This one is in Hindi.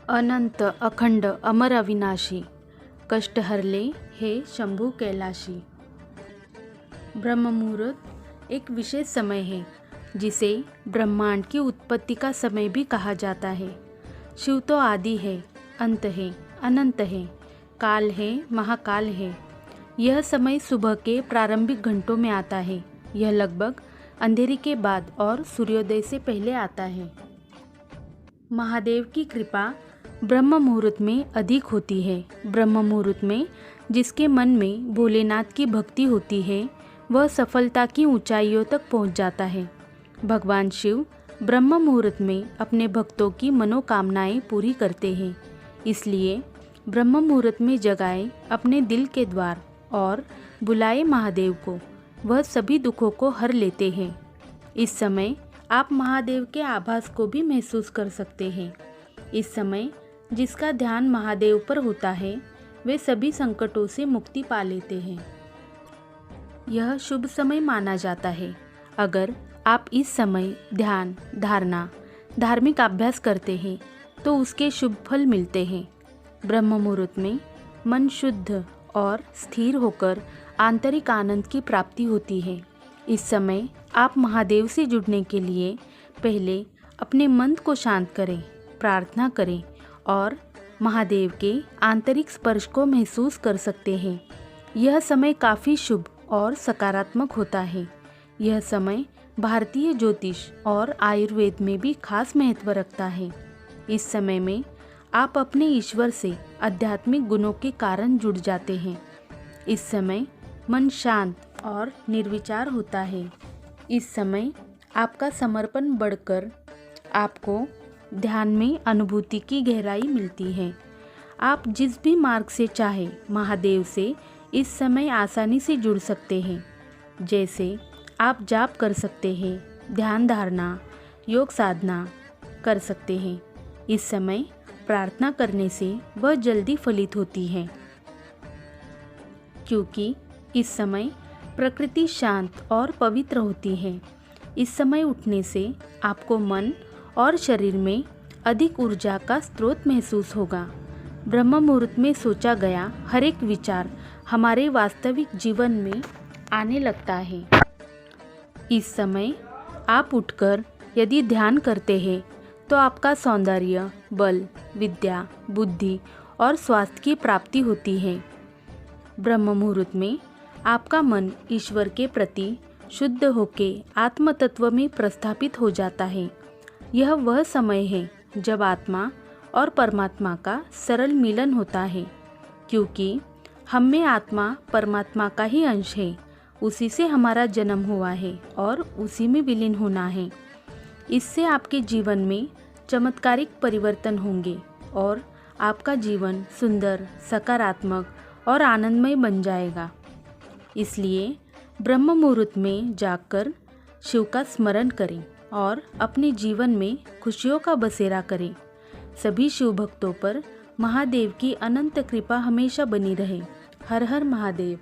अनंत अखंड अमर अविनाशी, कष्ट हरले हे शंभू कैलाशी। ब्रह्म मुहूर्त एक विशेष समय है जिसे ब्रह्मांड की उत्पत्ति का समय भी कहा जाता है। शिव तो आदि है, अंत है, अनंत है, काल है, महाकाल है। यह समय सुबह के प्रारंभिक घंटों में आता है। यह लगभग अंधेरी के बाद और सूर्योदय से पहले आता है। महादेव की कृपा ब्रह्म मुहूर्त में अधिक होती है। ब्रह्म मुहूर्त में जिसके मन में भोलेनाथ की भक्ति होती है वह सफलता की ऊंचाइयों तक पहुंच जाता है। भगवान शिव ब्रह्म मुहूर्त में अपने भक्तों की मनोकामनाएं पूरी करते हैं। इसलिए ब्रह्म मुहूर्त में जगाए अपने दिल के द्वार और बुलाए महादेव को, वह सभी दुखों को हर लेते हैं। इस समय आप महादेव के आभास को भी महसूस कर सकते हैं। इस समय जिसका ध्यान महादेव पर होता है वे सभी संकटों से मुक्ति पा लेते हैं। यह शुभ समय माना जाता है। अगर आप इस समय ध्यान, धारणा, धार्मिक अभ्यास करते हैं तो उसके शुभ फल मिलते हैं। ब्रह्म मुहूर्त में मन शुद्ध और स्थिर होकर आंतरिक आनंद की प्राप्ति होती है। इस समय आप महादेव से जुड़ने के लिए पहले अपने मन को शांत करें, प्रार्थना करें और महादेव के आंतरिक स्पर्श को महसूस कर सकते हैं। यह समय काफ़ी शुभ और सकारात्मक होता है। यह समय भारतीय ज्योतिष और आयुर्वेद में भी खास महत्व रखता है। इस समय में आप अपने ईश्वर से आध्यात्मिक गुणों के कारण जुड़ जाते हैं। इस समय मन शांत और निर्विचार होता है। इस समय आपका समर्पण बढ़कर आपको ध्यान में अनुभूति की गहराई मिलती है। आप जिस भी मार्ग से चाहे महादेव से इस समय आसानी से जुड़ सकते हैं। जैसे आप जाप कर सकते हैं, ध्यान धारणा, योग साधना कर सकते हैं। इस समय प्रार्थना करने से वह जल्दी फलित होती है, क्योंकि इस समय प्रकृति शांत और पवित्र होती है। इस समय उठने से आपको मन और शरीर में अधिक ऊर्जा का स्रोत महसूस होगा। ब्रह्म मुहूर्त में सोचा गया हर एक विचार हमारे वास्तविक जीवन में आने लगता है। इस समय आप उठकर यदि ध्यान करते हैं तो आपका सौंदर्य, बल, विद्या, बुद्धि और स्वास्थ्य की प्राप्ति होती है। ब्रह्म मुहूर्त में आपका मन ईश्वर के प्रति शुद्ध होके आत्म तत्व में प्रस्थापित हो जाता है। यह वह समय है जब आत्मा और परमात्मा का सरल मिलन होता है, क्योंकि हम में आत्मा परमात्मा का ही अंश है। उसी से हमारा जन्म हुआ है और उसी में विलीन होना है। इससे आपके जीवन में चमत्कारिक परिवर्तन होंगे और आपका जीवन सुंदर, सकारात्मक और आनंदमय बन जाएगा। इसलिए ब्रह्म मुहूर्त में जागकर शिव का स्मरण करें और अपने जीवन में खुशियों का बसेरा करें। सभी शिव भक्तों पर महादेव की अनंत कृपा हमेशा बनी रहे। हर हर महादेव।